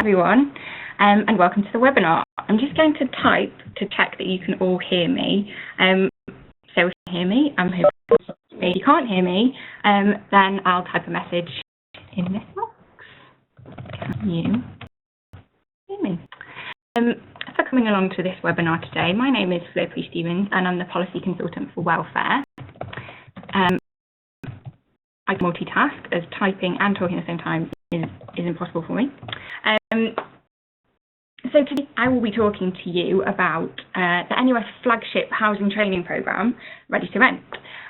Everyone, and welcome to the webinar. I'm just going to type to check that you can all hear me. So if you hear me, I'm hoping. If you can't hear me, then I'll type a message in this box. Can you hear me? For coming along to this webinar today, my name is Fleur and I'm the Policy Consultant for Welfare. I can multitask, as typing and talking at the same time is impossible for me. So today I will be talking to you about the NUS flagship housing training programme, Ready to Rent.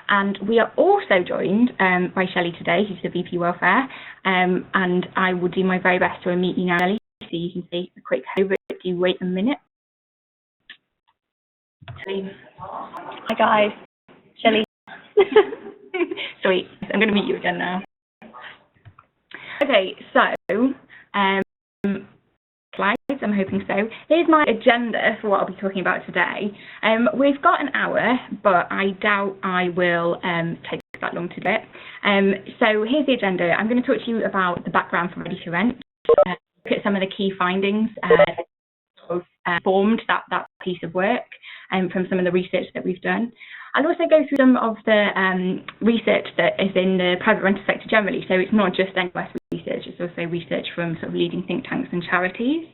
And we are also joined by Shelly today, who's the VP Welfare, and I will do my very best to unmute you now, Shelly, so you can see a quick over. Do you wait a minute? Hi guys, Shelly. Sweet, I'm going to meet you again now. Okay, so slides, I'm hoping so. Here's my agenda for what I'll be talking about today. We've got an hour, but I doubt I will take that long to do it. So here's the agenda. I'm going to talk to you about the background for Ready to Rent, look at some of the key findings formed that piece of work from some of the research that we've done. I'll also go through some of the research that is in the private rental sector generally. So it's not just NUS research, it's also research from sort of leading think tanks and charities.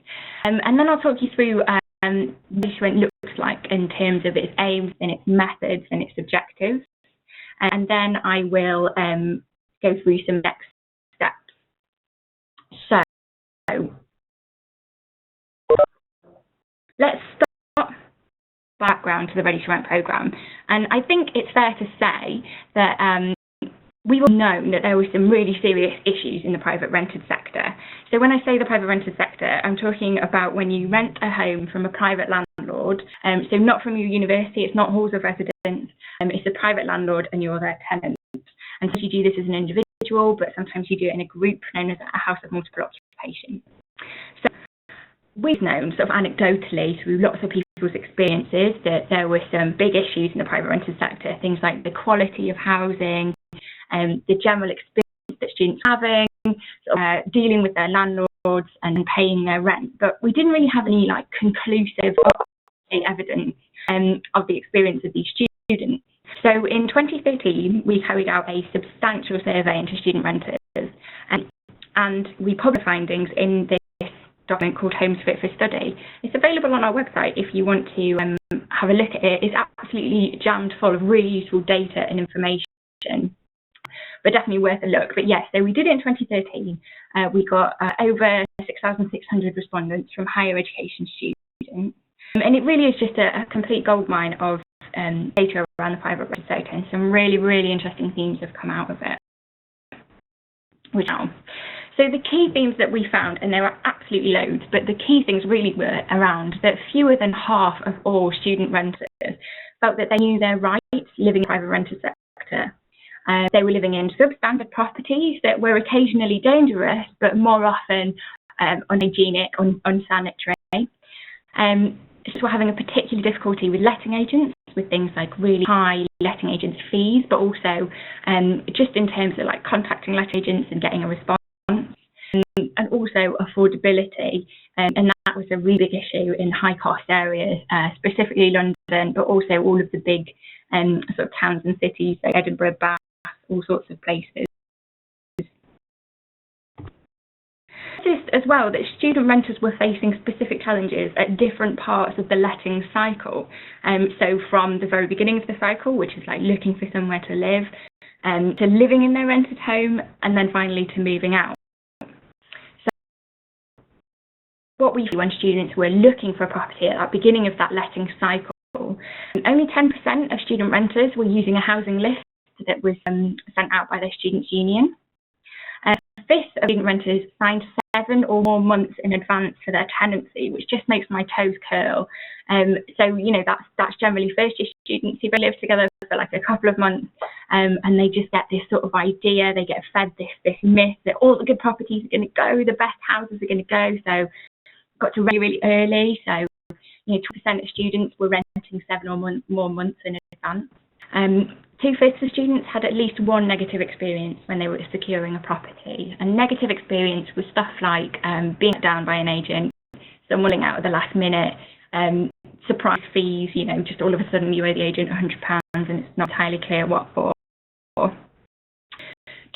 And then I'll talk you through what Ready to Rent looks like in terms of its aims and its methods and its objectives. And then I will go through some next steps. So let's start background to the Ready to Rent programme. And I think it's fair to say that we've all known that there were some really serious issues in the private rented sector. So when I say the private rented sector, I'm talking about when you rent a home from a private landlord, so not from your university, it's not halls of residence, it's a private landlord and you're their tenant. And so you do this as an individual, but sometimes you do it in a group known as a house of multiple occupation. So we've known sort of anecdotally through lots of people's experiences that there were some big issues in the private rented sector, things like the quality of housing, the general experience that students are having, dealing with their landlords and paying their rent. But we didn't really have any like conclusive evidence of the experience of these students. So in 2013, we carried out a substantial survey into student renters, and we published findings in this document called Homes Fit for Study. It's available on our website if you want to have a look at it. It's absolutely jammed full of really useful data and information, but definitely worth a look. But yes, so we did it in 2013. We got over 6,600 respondents from higher education students. And it really is just a complete goldmine of data around the private rented sector, and some really, really interesting themes have come out of it. So the key themes that we found, and there are absolutely loads, but the key things really were around that fewer than half of all student renters felt that they knew their rights living in the private rented sector. They were living in substandard properties that were occasionally dangerous, but more often unhygienic, unsanitary. We're having a particular difficulty with letting agents, with things like really high letting agents fees, but also just in terms of like contacting letting agents and getting a response, and also affordability. And that was a really big issue in high cost areas, specifically London, but also all of the big sort of towns and cities, like Edinburgh, Bath, all sorts of places. As well, that student renters were facing specific challenges at different parts of the letting cycle. So from the very beginning of the cycle, which is like looking for somewhere to live, to living in their rented home, and then finally to moving out. So what we see when students were looking for a property at the beginning of that letting cycle, only 10% of student renters were using a housing list that was sent out by their students' union. A fifth of student renters signed 7 or more months in advance for their tenancy, which just makes my toes curl. So, you know, that's generally first year students who live together for like a couple of months, and they just get this sort of idea, they get fed this myth that all the good properties are going to go, the best houses are going to go. So got to really, really early. So, you know, 20% of students were renting 7 or more months in advance. 2/5 of students had at least one negative experience when they were securing a property. And negative experience was stuff like being let down by an agent, someone pulling out at the last minute, surprise fees, just all of a sudden you owe the agent £100 and it's not entirely clear what for.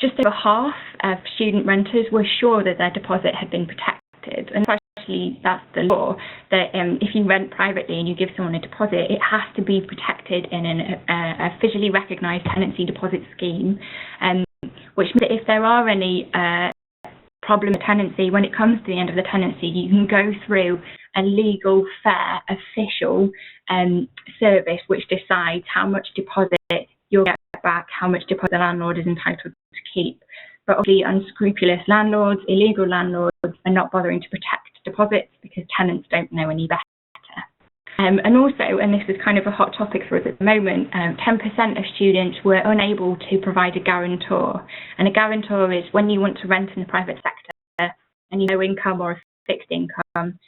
Just over half of student renters were sure that their deposit had been protected. And actually, that's the law, that if you rent privately and you give someone a deposit, it has to be protected in a visually recognised tenancy deposit scheme, which means that if there are any problem with tenancy, when it comes to the end of the tenancy, you can go through a legal, fair, official service which decides how much deposit you'll get back, how much deposit the landlord is entitled to keep. But obviously unscrupulous landlords, illegal landlords are not bothering to protect deposits because tenants don't know any better. And also, and this is kind of a hot topic for us at the moment, 10% of students were unable to provide a guarantor. And a guarantor is when you want to rent in the private sector and you have no income or a fixed income,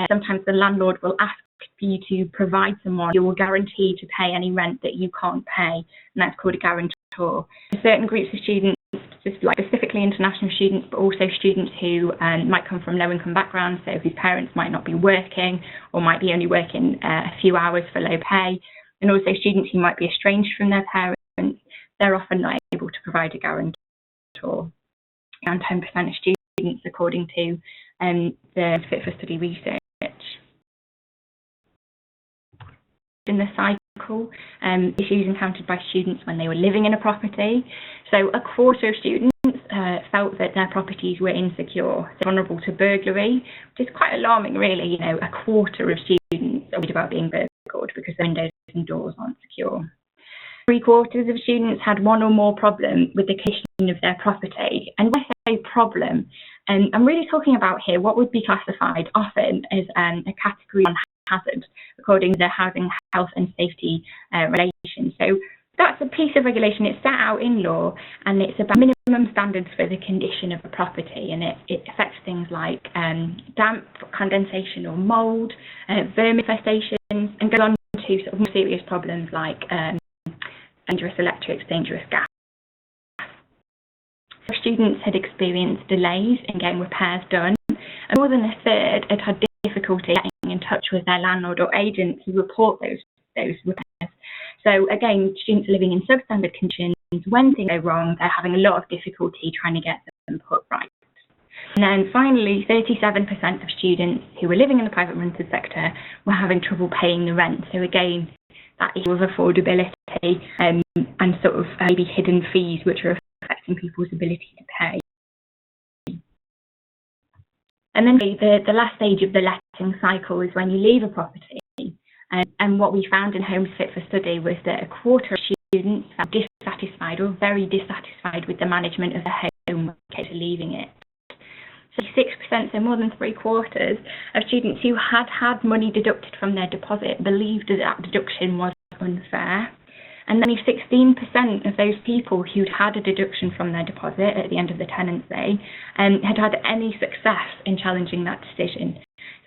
sometimes the landlord will ask for you to provide someone who will guarantee to pay any rent that you can't pay, and that's called a guarantor. Certain groups of students, specifically international students, but also students who might come from low-income backgrounds, so whose parents might not be working or might be only working a few hours for low pay, and also students who might be estranged from their parents, they're often not able to provide a guarantor. Around 10% of students, according to the Fit for Study research. In the cycle, issues encountered by students when they were living in a property. So a quarter of students felt that their properties were insecure, so vulnerable to burglary, which is quite alarming really. A quarter of students are worried about being burgled because the windows and doors aren't secure. 3/4 of students had one or more problem with the condition of their property. And when I say problem, I'm really talking about here what would be classified often as a category 1 hazard, according to the Housing, Health and Safety Regulation. So that's a piece of regulation. It's set out in law, and it's about minimum standards for the condition of a property, and it affects things like damp, condensation or mould, vermin infestations, and goes on to sort of more serious problems like dangerous electrics, dangerous gas. Students had experienced delays in getting repairs done, and more than a third had had difficulty getting in touch with their landlord or agent to report those repairs. So again, students are living in substandard conditions. When things go wrong, they're having a lot of difficulty trying to get them put right. And then finally, 37% of students who were living in the private rented sector were having trouble paying the rent. So again, that issue of affordability and sort of maybe hidden fees which are affecting people's ability to pay. And then the last stage of the letting cycle is when you leave a property. And what we found in Homes Fit for Study was that a quarter of students felt dissatisfied or very dissatisfied with the management of their home when it came to leaving it. So 6%, so more than 3/4 of students who had had money deducted from their deposit believed that deduction was unfair. And only 16% of those people who'd had a deduction from their deposit at the end of the tenancy had had any success in challenging that decision.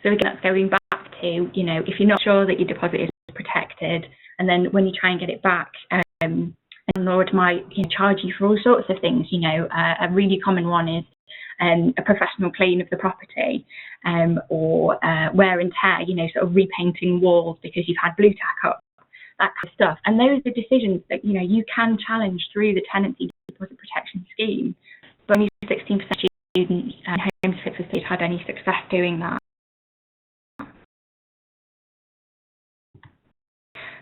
So again, that's going back to, if you're not sure that your deposit is protected, and then when you try and get it back, a landlord might charge you for all sorts of things. A really common one is a professional clean of the property, or wear and tear, sort of repainting walls because you've had blue tack up, that kind of stuff. And those are decisions that, you can challenge through the tenancy deposit protection scheme. But only 16% of students in Homes Fit for Study had any success doing that.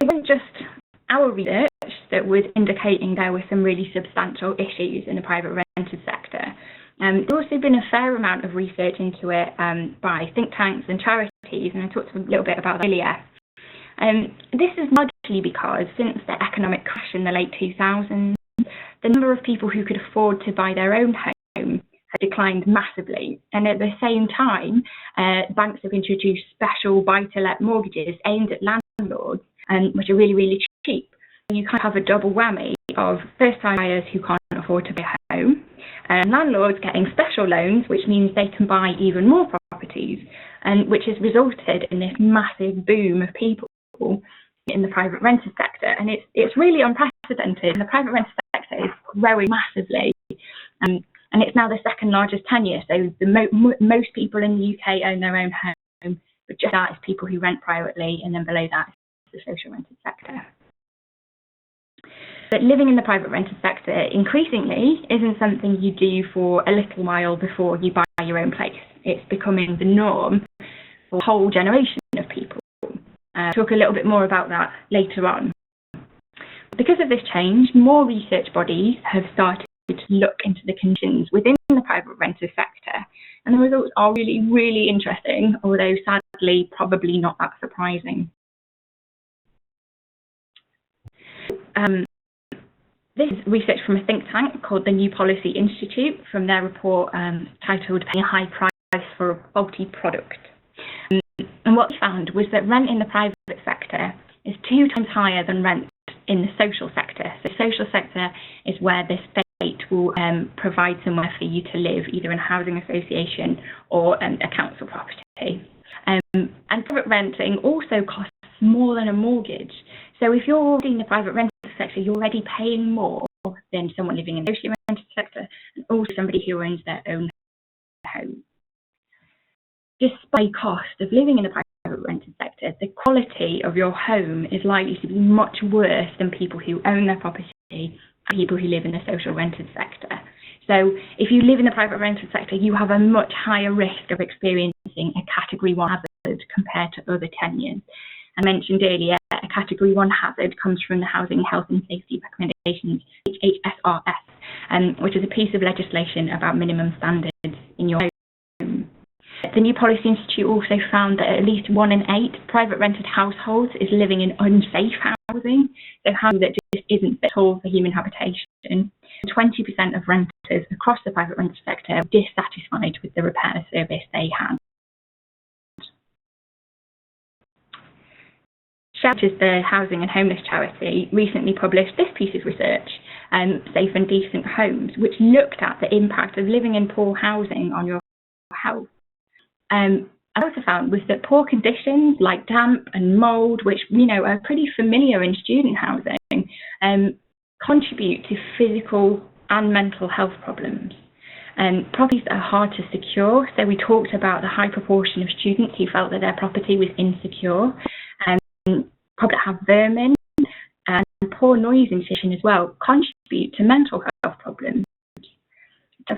It wasn't just our research that was indicating there were some really substantial issues in the private rented sector. There's also been a fair amount of research into it by think tanks and charities, and I talked a little bit about that earlier. This is largely because since the economic crash in the late 2000s, the number of people who could afford to buy their own home has declined massively. And at the same time, banks have introduced special buy-to-let mortgages aimed at landlords, which are really, really cheap. You kind of have a double whammy of first-time buyers who can't afford to buy a home, and landlords getting special loans, which means they can buy even more properties, and which has resulted in this massive boom of people in the private rented sector. And it's really unprecedented. unprecedented. The private rented sector is growing massively, and it's now the second largest tenure. So most people in the UK own their own home, but just that is people who rent privately, and then below that is the social rented sector. But living in the private rented sector increasingly isn't something you do for a little while before you buy your own place. It's becoming the norm for a whole generation of people. Talk a little bit more about that later on. Because of this change, more research bodies have started to look into the conditions within the private rented sector, and the results are really, really interesting, although sadly probably not that surprising. This is research from a think tank called the New Policy Institute from their report titled Paying a High Price for a Faulty Product. And what they found was that rent in the private sector is 2 times higher than rent in the social sector. So the social sector is where the state will provide somewhere for you to live, either in a housing association or a council property. And private renting also costs more than a mortgage. So if you're already in the private rental sector, you're already paying more than someone living in the social rented sector, and also somebody who owns their own home. Despite the cost of living in the private rented sector, the quality of your home is likely to be much worse than people who own their property and people who live in the social rented sector. So if you live in the private rented sector, you have a much higher risk of experiencing a Category 1 hazard compared to other tenures. I mentioned earlier, a Category 1 hazard comes from the Housing, Health and Safety Recommendations, HHSRS, which is a piece of legislation about minimum standards in your home. The New Policy Institute also found that at least 1 in 8 private rented households is living in unsafe housing, so housing that just isn't fit at all for human habitation. 20% of renters across the private rented sector are dissatisfied with the repair service they had. Shelly, which is the housing and homeless charity, recently published this piece of research, Safe and Decent Homes, which looked at the impact of living in poor housing on your health. I also found was that poor conditions like damp and mould, which are pretty familiar in student housing, contribute to physical and mental health problems. Properties are hard to secure, so we talked about the high proportion of students who felt that their property was insecure. Properties that have vermin and poor noise insulation as well contribute to mental health problems.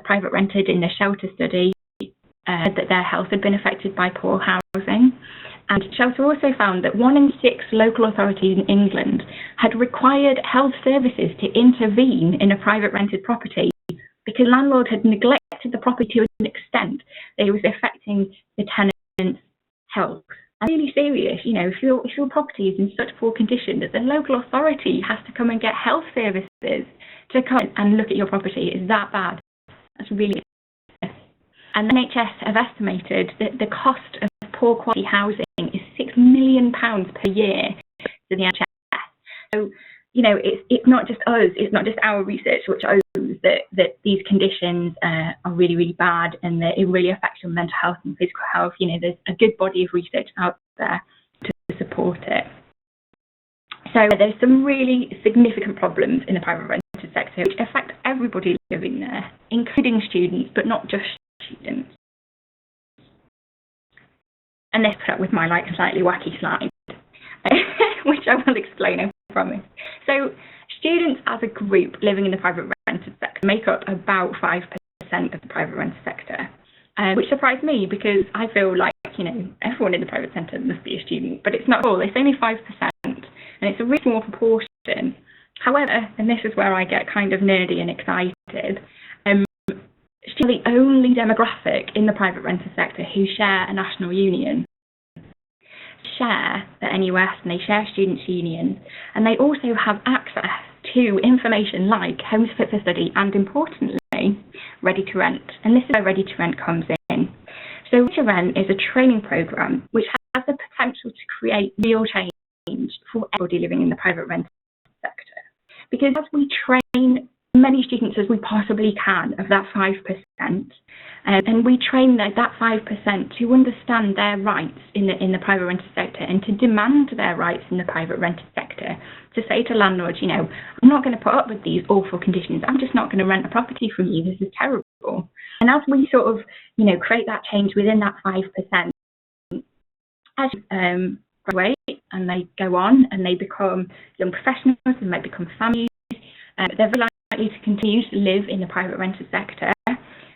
Private rented in the shelter study that their health had been affected by poor housing. And Shelter also found that 1 in 6 local authorities in England had required health services to intervene in a private rented property because the landlord had neglected the property to an extent that it was affecting the tenant's health. And really serious, if your property is in such poor condition that the local authority has to come and get health services to come and look at your property, is that bad? That's really serious. And the NHS have estimated that the cost of poor quality housing is £6 million per year to the NHS. So, it's not just us, it's not just our research which shows that these conditions are really, really bad and that it really affects your mental health and physical health. There's a good body of research out there to support it. So there's some really significant problems in the private rented sector which affect everybody living there, including students, but not just students. And this put up with my slightly wacky slide, which I will explain, I promise. So students as a group living in the private rented sector make up about 5% of the private rented sector, which surprised me because I feel like, everyone in the private sector must be a student, but it's not at all. It's only 5%, and it's a really small proportion. However, and this is where I get kind of nerdy and excited, students are the only demographic in the private rented sector who share a national union. Share the NUS and they share students' unions, and they also have access to information like Homes Fit for Study and, importantly, Ready to Rent. And this is where Ready to Rent comes in. So Ready to Rent is a training programme which has the potential to create real change for everybody living in the private rented sector. Because as we train many students as we possibly can of that 5%, and we train that 5% to understand their rights in the private rented sector and to demand their rights in the private rented sector, to say to landlords, you know, I'm not going to put up with these awful conditions. I'm just not going to rent a property from you. This is terrible. And as we sort of, you know, create that change within that 5%, as graduate and they go on and they become young professionals and they become families, they're very likely to continue to live in the private rented sector.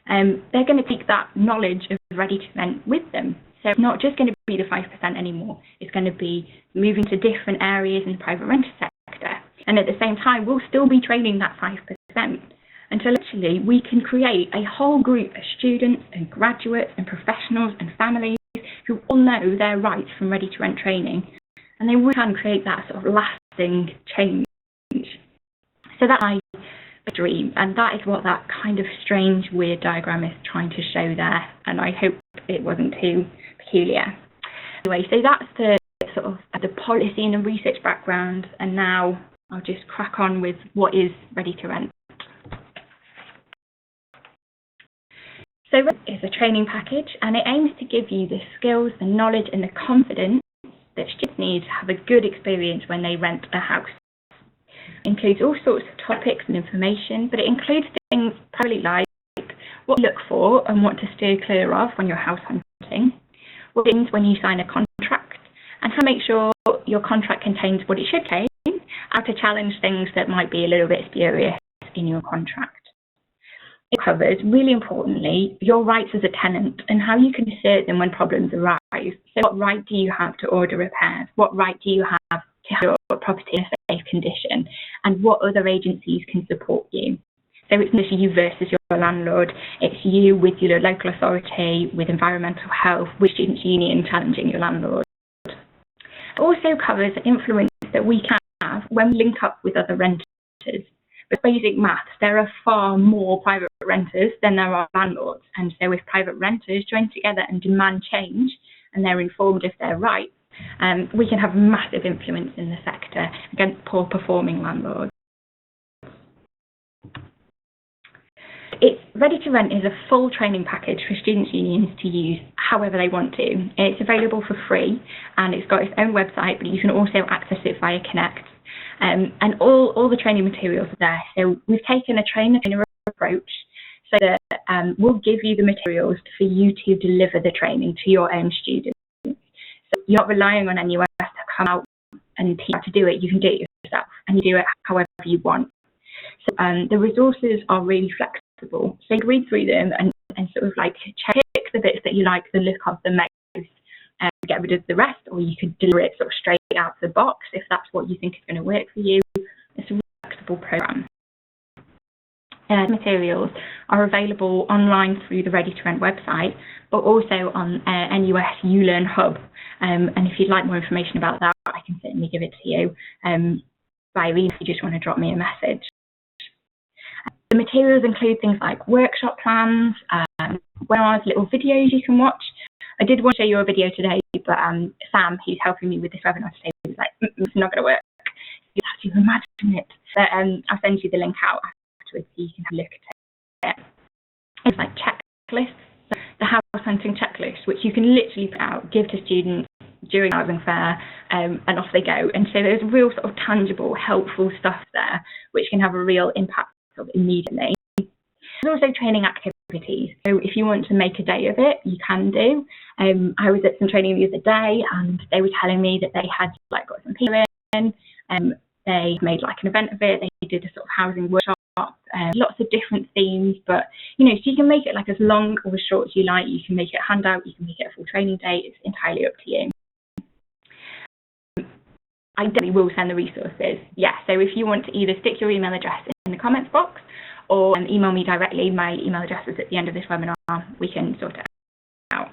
They're going to take that knowledge of ready to rent with them. So it's not just going to be the 5% anymore. It's going to be moving to different areas in the private rented sector. And at the same time, we'll still be training that 5%. Until actually we can create a whole group of students and graduates and professionals and families who all know their rights from ready to rent training. And then we can create that sort of lasting change. So that's my dream, and that is what that kind of strange, weird diagram is trying to show there, and I hope it wasn't too peculiar. Anyway, so that's the sort of the policy and the research background, and now I'll just crack on with what is ready to rent. So it's a training package, and it aims to give you the skills, the knowledge and the confidence that students need to have a good experience when they rent a house. It includes all sorts of topics and information, but it includes things probably like what to look for and what to steer clear of when you're house hunting, what it means when you sign a contract, and how to make sure your contract contains what it should contain, how to challenge things that might be a little bit spurious in your contract. It covers, really importantly, your rights as a tenant and how you can assert them when problems arise. So what right do you have to order repairs? What right do you have to have your property in a safe condition? And what other agencies can support you? So it's not just you versus your landlord, it's you with your local authority, with environmental health, with students' union challenging your landlord. It also covers the influence that we can have when we link up with other renters. With basic maths, there are far more private renters than there are landlords. And so if private renters join together and demand change, and they're informed of their rights, we can have massive influence in the sector against poor performing landlords. It's Ready to Rent is a full training package for students' unions to use however they want to. It's available for free, and it's got its own website, but you can also access it via Connect. And all the training materials are there. So we've taken a trainer approach so that we'll give you the materials for you to deliver the training to your own students. So you're not relying on anyone else to come out and teach you how to do it. You can do it yourself, and you do it however you want. So the resources are really flexible. So you can read through them and sort of like check the bits that you like the look of the most, get rid of the rest, or you could deliver it sort of straight out of the box if that's what you think is going to work for you. It's a really flexible program. Materials are available online through the Ready to Rent website, but also on NUS ULearn Hub. And if you'd like more information about that, I can certainly give it to you by email if you just want to drop me a message. The materials include things like workshop plans, webinars, little videos you can watch. I did want to show you a video today, but Sam, who's helping me with this webinar today, was like, it's not going to work. You have to imagine it. But I'll send you the link out afterwards so you can have a look at it. It's like checklists, the house hunting checklist, which you can literally put out, give to students during housing fair, and off they go. And so there's real sort of tangible, helpful stuff there, which can have a real impact sort of immediately. There's also training activities. So if you want to make a day of it, you can do. I was at some training the other day, and they were telling me that they had like got some people in, they made like an event of it. They did a sort of housing workshop, lots of different themes. But you know, so you can make it like as long or as short as you like. You can make it a handout. You can make it a full training day. It's entirely up to you. I definitely will send the resources. Yeah. So if you want to either stick your email address in the comments box, or email me directly. My email address is at the end of this webinar. We can sort it out.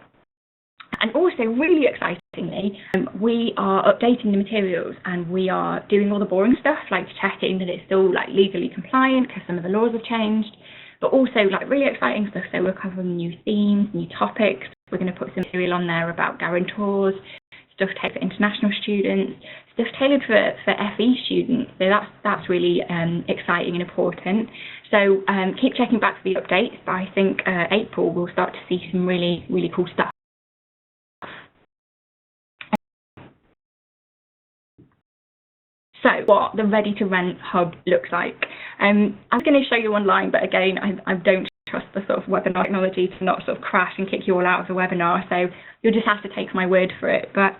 And also, really excitingly, we are updating the materials, and we are doing all the boring stuff, like checking that it's still like legally compliant because some of the laws have changed, but also like really exciting stuff. So we're covering new themes, new topics. We're going to put some material on there about guarantors, stuff tailored for international students, stuff tailored for FE students. So that's really exciting and important. So keep checking back for the updates, but I think April we'll start to see some really, really cool stuff. So what the Ready to Rent hub looks like. I'm going to show you online, but again, I don't trust the sort of webinar technology to not sort of crash and kick you all out of the webinar, so you'll just have to take my word for it. But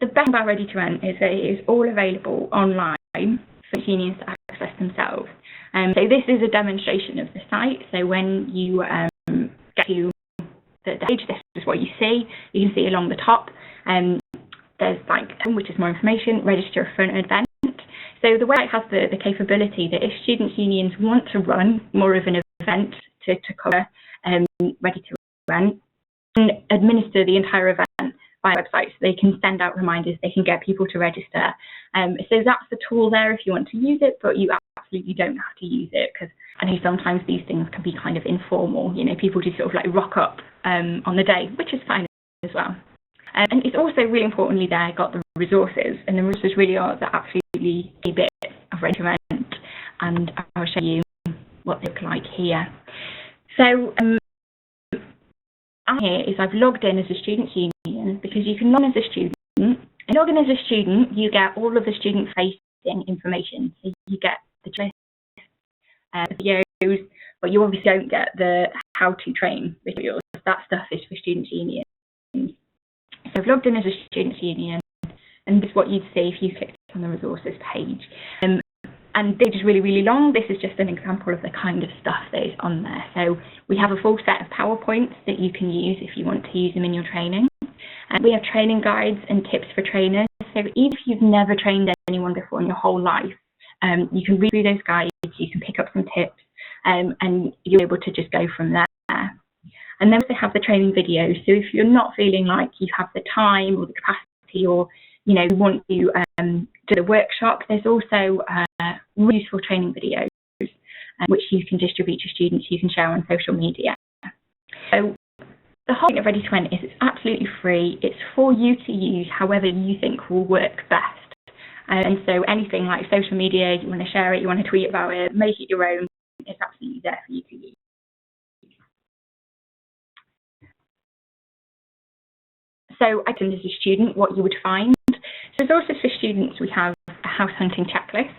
the best about Ready to Rent is that it is all available online for unions to access themselves. So this is a demonstration of the site. So when you get to the page, this is what you see. You can see along the top, there's like, which is more information, register for an event. So the website has the capability that if students' unions want to run more of an event to cover Ready to Rent, and administer the entire event via website, so they can send out reminders, they can get people to register. So that's the tool there if you want to use it, but you absolutely don't have to use it, because I know sometimes these things can be kind of informal, you know, people just sort of like rock up on the day, which is fine as well. And it's also really importantly there got the resources, and the resources really are absolutely a bit of Ready to Rent, and I'll show you what they look like here. So here is I've logged in as a students' union, because you can log in as a student. And log in as a student, you get all of the student-facing information. So you get the list, videos, but you obviously don't get the how-to train videos. That stuff is for students' unions. So I've logged in as a students' union, and this is what you'd see if you clicked on the resources page. And they're just really, really long. This is just an example of the kind of stuff that is on there. So we have a full set of PowerPoints that you can use if you want to use them in your training. And we have training guides and tips for trainers. So even if you've never trained anyone before in your whole life, you can read through those guides, you can pick up some tips, and you're able to just go from there. And then we have the training videos. So if you're not feeling like you have the time or the capacity, or you know, you want to do the workshop, there's also really useful training videos which you can distribute to students, you can share on social media. So the whole point of Ready to Rent is it's absolutely free. It's for you to use however you think will work best. And so anything like social media, you want to share it, you want to tweet about it, make it your own, it's absolutely there for you to use. So I can, as a student, what you would find. So resources for students, we have a house hunting checklist.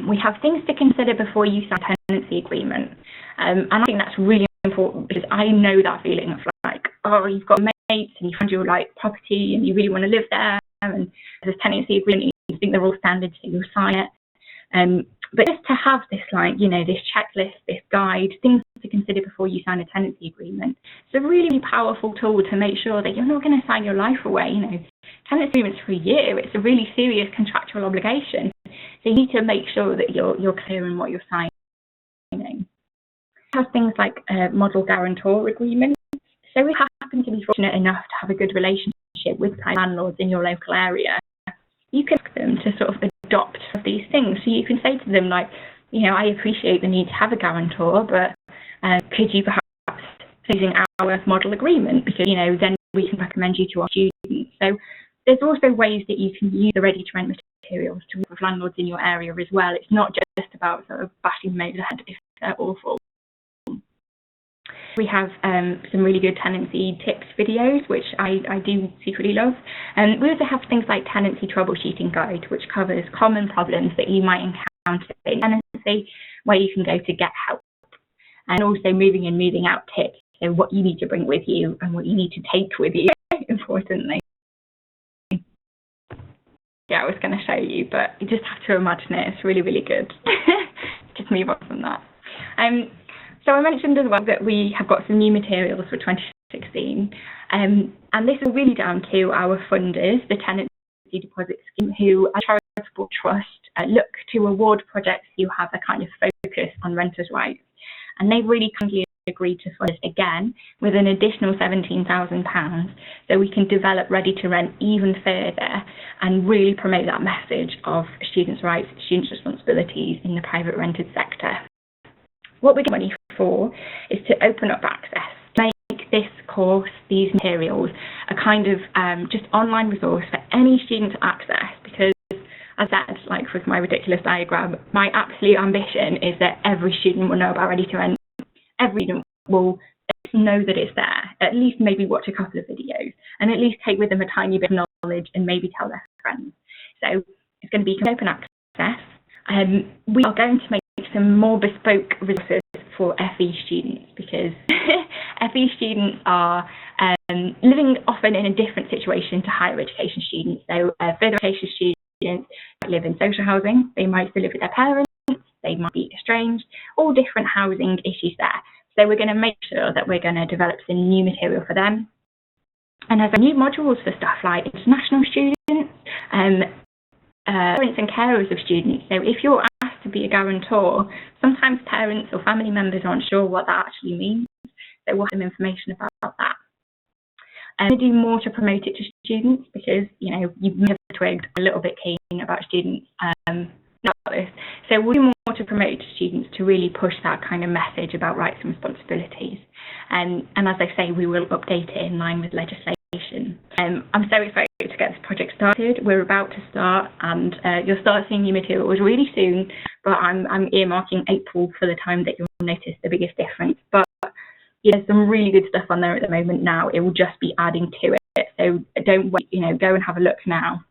We have things to consider before you sign a tenancy agreement. And I think that's really important, because I know that feeling of like, oh, you've got mates and you find your like property and you really want to live there, and there's a tenancy agreement, you think they're all standard, so you'll sign it. But just to have this, like, you know, this checklist, this guide, things to consider before you sign a tenancy agreement, it's a really powerful tool to make sure that you're not going to sign your life away. You know, tenancy agreements for a year, it's a really serious contractual obligation. So you need to make sure that you're clear in what you're signing. It has things like model guarantor agreements. So we happen to be fortunate enough to have a good relationship with landlords in your local area. You can ask them to sort of adopt these things. So you can say to them, like, you know, I appreciate the need to have a guarantor, but could you perhaps using our model agreement, because, you know, then we can recommend you to our students. So there's also ways that you can use the Ready to Rent materials to work with landlords in your area as well. It's not just about sort of bashing them over the head if they're awful. We have some really good tenancy tips videos, which I do secretly love. And we also have things like tenancy troubleshooting guide, which covers common problems that you might encounter in tenancy, where you can go to get help. And also moving in, moving out tips, so what you need to bring with you and what you need to take with you, importantly. Yeah, I was going to show you, but you just have to imagine it. It's really, really good. Just move on from that. So I mentioned as well that we have got some new materials for 2016, and this is really down to our funders, the Tenancy Deposit Scheme, who, as a charitable trust, look to award projects who have a kind of focus on renters' rights. And they've really kindly agreed to fund us again with an additional £17,000, so we can develop Ready to Rent even further and really promote that message of students' rights, students' responsibilities in the private rented sector. What we get money for is to open up access, make this course, these materials, a kind of just online resource for any student to access, because as I said, like with my ridiculous diagram, my absolute ambition is that every student will know about Ready to Rent. Every student will know that it's there, at least maybe watch a couple of videos, and at least take with them a tiny bit of knowledge and maybe tell their friends. So it's going to be open access. we are going to make some more bespoke resources for FE students, because FE students are living often in a different situation to higher education students. So further education students live in social housing, they might still live with their parents, they might be estranged, all different housing issues there. So we're going to make sure that we're going to develop some new material for them. And as new modules for stuff like international students, parents and carers of students. So if you're asked to be a guarantor, sometimes parents or family members aren't sure what that actually means. So we'll have some information about that. And we do more to promote it to students, because, you know, you may have twigged a little bit keen about students about this. So we'll do more to promote it to students, to really push that kind of message about rights and responsibilities. And as I say, we will update it in line with legislation. I'm so excited to get this project started. We're about to start, and you'll start seeing new materials really soon, but I'm earmarking April for the time that you'll notice the biggest difference. But yeah, there's some really good stuff on there at the moment now. It will just be adding to it. So don't wait, you know, go and have a look now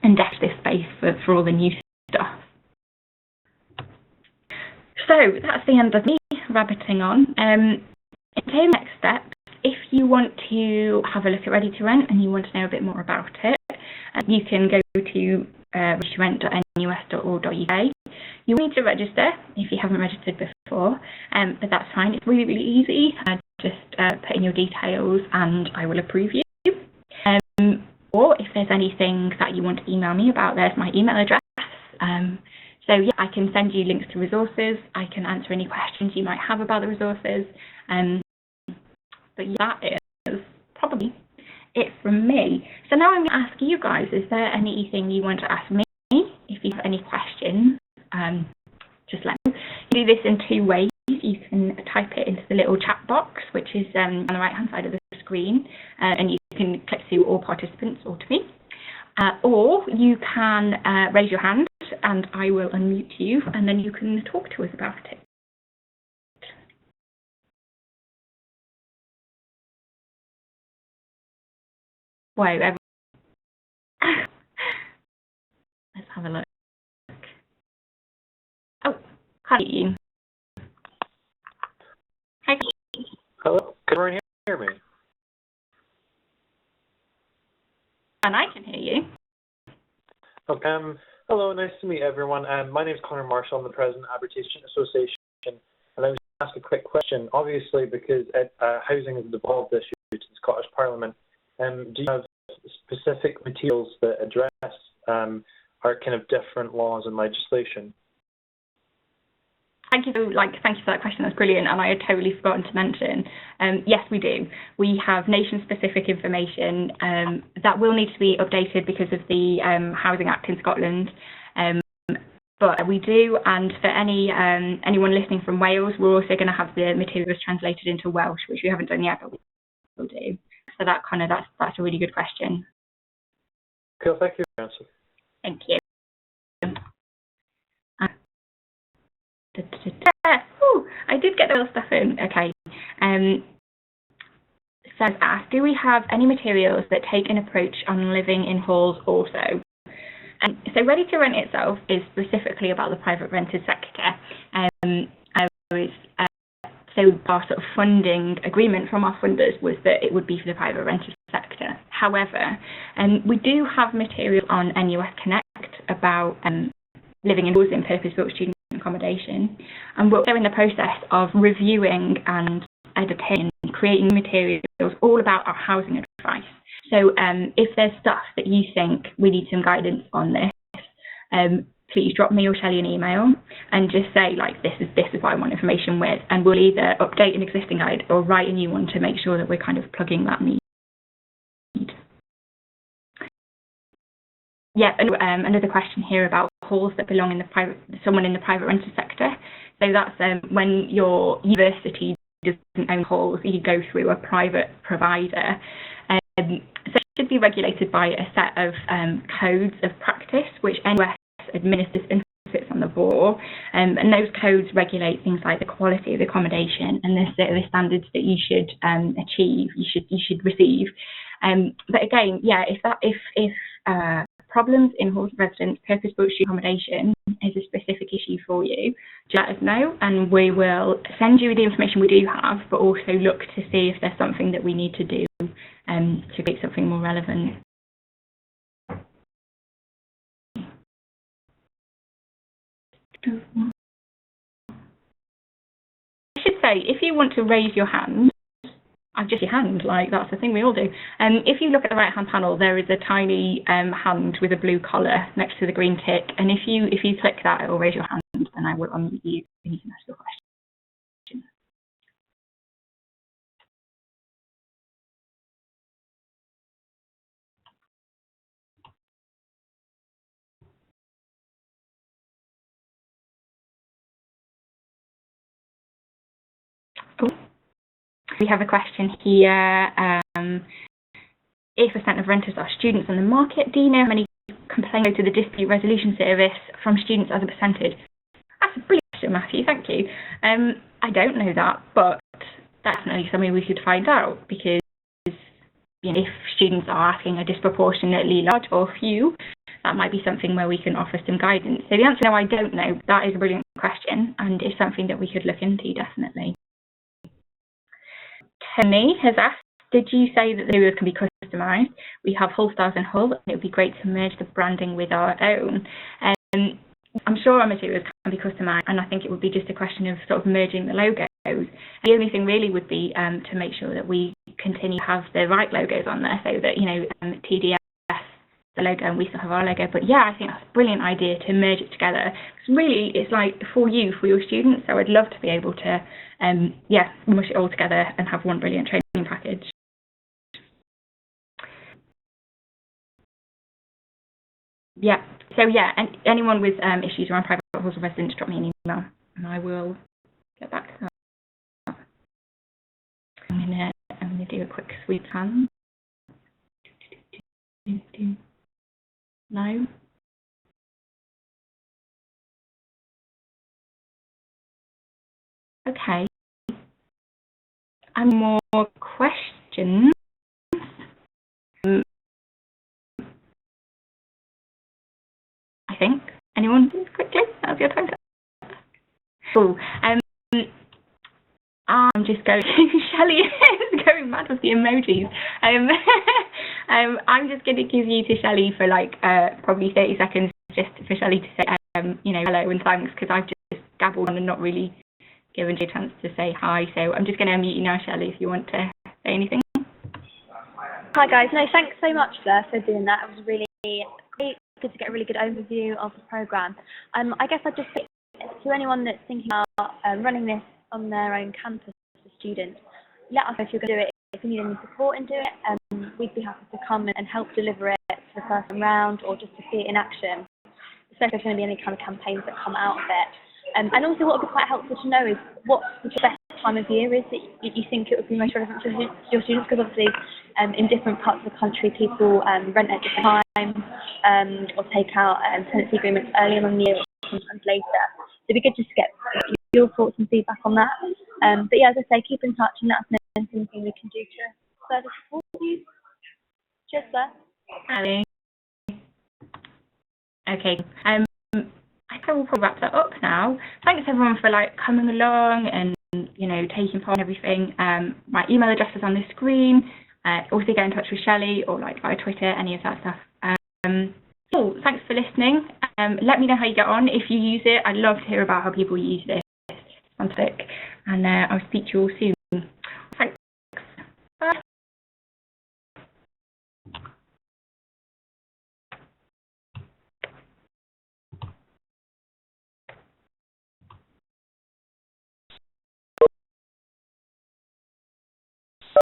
and dash this space for all the new stuff. So that's the end of me rabbiting on. In terms of next steps, if you want to have a look at Ready to Rent and you want to know a bit more about it, you can go to readytorent.nus.org.uk. You need to register if you haven't registered before, but that's fine. It's really, really easy. Just put in your details and I will approve you. Or if there's anything that you want to email me about, there's my email address. So yeah, I can send you links to resources. I can answer any questions you might have about the resources. But yeah, that is probably it from me. So now I'm going to ask you guys, is there anything you want to ask me? If you have any questions, just let me know. You do this in two ways. You can type it into the little chat box, which is on the right-hand side of the screen, and you can click to all participants or to me. Or you can raise your hand and I will unmute you, and then you can talk to us about it. Wow, let's have a look. Oh, can't hear you. Hi. Hello, can everyone hear me? And I can hear you. Okay. Hello, nice to meet everyone. My name is Connor Marshall. I'm the president of Arbitration Association, and I was going to ask a quick question. Obviously, because housing has devolved this year to the Scottish Parliament, do you have specific materials that address our kind of different laws and legislation? Thank you for that question. That's brilliant, and I had totally forgotten to mention. Yes, we do. We have nation-specific information that will need to be updated because of the Housing Act in Scotland. But we do, and for anyone listening from Wales, we're also going to have the materials translated into Welsh, which we haven't done yet, but we will do. So that's a really good question. Cool, thank you for your answer. Thank you. Ooh, I did get the little stuff in. Okay. Says asked, do we have any materials that take an approach on living in halls also? So Ready to Rent itself is specifically about the private rented sector. So our sort of funding agreement from our funders was that it would be for the private rented sector. However, we do have material on NUS Connect about living indoors in purpose-built student accommodation, and we're also in the process of reviewing and editing and creating materials all about our housing advice. So if there's stuff that you think we need some guidance on this, please drop me or Shelly an email and just say, like, this is what I want information with, and we'll either update an existing guide or write a new one to make sure that we're kind of plugging that need. Yeah, and another question here about halls that belong in someone in the private rented sector. So that's when your university doesn't own halls, you go through a private provider. So it should be regulated by a set of codes of practice, which NUS administers and sits on the board. And those codes regulate things like the quality of the accommodation and the standards that you should achieve, you should receive. But again, yeah, if problems in halls of residence, purpose-built student accommodation is a specific issue for you, let us know and we will send you the information we do have, but also look to see if there's something that we need to do to make something more relevant. I should say, if you want to raise your hand, just your hand, like that's the thing we all do. If you look at the right-hand panel, there is a tiny hand with a blue collar next to the green tick, and if you click that, it will raise your hand, and I will unmute you and you can ask your question. Oh. We have a question here. If % of renters are students on the market, do you know how many complaints to the dispute resolution service from students as a percentage? That's a brilliant question, Matthew, thank you. I don't know that, but that's definitely something we should find out, because if students are asking a disproportionately large or few, that might be something where we can offer some guidance. So the answer, no, I don't know. That is a brilliant question, and it's something that we could look into, definitely. Tony has asked, did you say that the materials can be customised? We have Hull Stars and Hull, and it would be great to merge the branding with our own. I'm sure our materials can be customised, and I think it would be just a question of sort of merging the logos. The only thing really would be to make sure that we continue to have the right logos on there, so that, TDS, the logo, and we still have our logo. But yeah, I think that's a brilliant idea to merge it together. Because really, it's like for you, for your students. So I'd love to be able to, mush it all together and have one brilliant training package. Yeah. So yeah, and anyone with issues around private halls of residence, drop me an email, and I will get back to that. I'm gonna do a quick sweep hand. No. Okay. And more questions. I think. Anyone quickly? Now's your time. Cool. I'm just going. Shelly is going mad with the emojis. I'm just going to give you to Shelly for probably 30 seconds, just for Shelly to say hello and thanks, because I've just gabbled on and not really given you a chance to say hi. So I'm just going to unmute you now, Shelly, if you want to say anything. Hi guys, no, thanks so much, Fleur, for doing that. It was really great, good to get a really good overview of the programme. I guess I'd just say to anyone that's thinking about running this on their own campus for students, let us know if you're going to do it. If you need any support in doing it, we'd be happy to come and help deliver it for the first round, or just to see it in action, especially if there's going to be any kind of campaigns that come out of it. And also what would be quite helpful to know is what the best time of year is that you think it would be most relevant to your students, because obviously in different parts of the country people rent at different times or take out tenancy agreements earlier in the year or sometimes later. So it'd be good just to get your thoughts and feedback on that. But yeah, as I say, keep in touch and let us know if there's anything we can do to further support you. Cheers, Fleur. Okay. I think we'll probably wrap that up now. Thanks everyone for coming along and taking part in everything. My email address is on the screen. Also get in touch with Shelly or via Twitter, any of that stuff. Cool. Thanks for listening. Let me know how you get on if you use it. I'd love to hear about how people use this. It's fantastic. And I'll speak to you all soon.